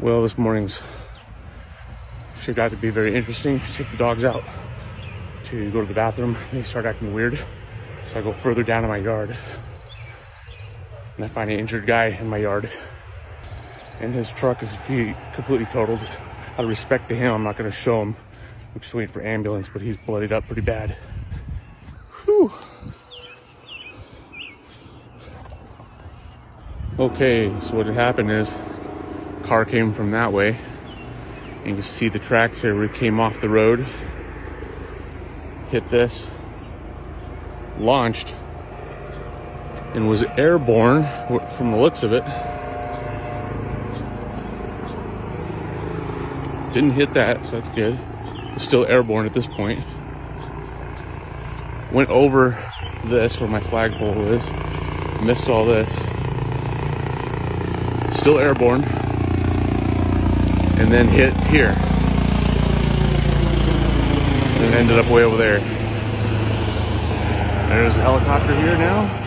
Well, this morning's shaped out to be very interesting. Take the dogs out to go to the bathroom. They start acting weird. So I go further down in my yard and I find an injured guy in my yard. And his truck is completely totaled. Out of respect to him, I'm not gonna show him. I'm just waiting for ambulance, but he's bloodied up pretty bad. Whew. Okay, so what had happened is, car came from that way. And you can see the tracks here where it came off the road. Hit this. Launched. And was airborne from the looks of it. Didn't hit that, so that's good. It's still airborne at this point. Went over this where my flagpole is. Missed all this. Still airborne. And then hit here. And ended up way over there. There's a helicopter here now.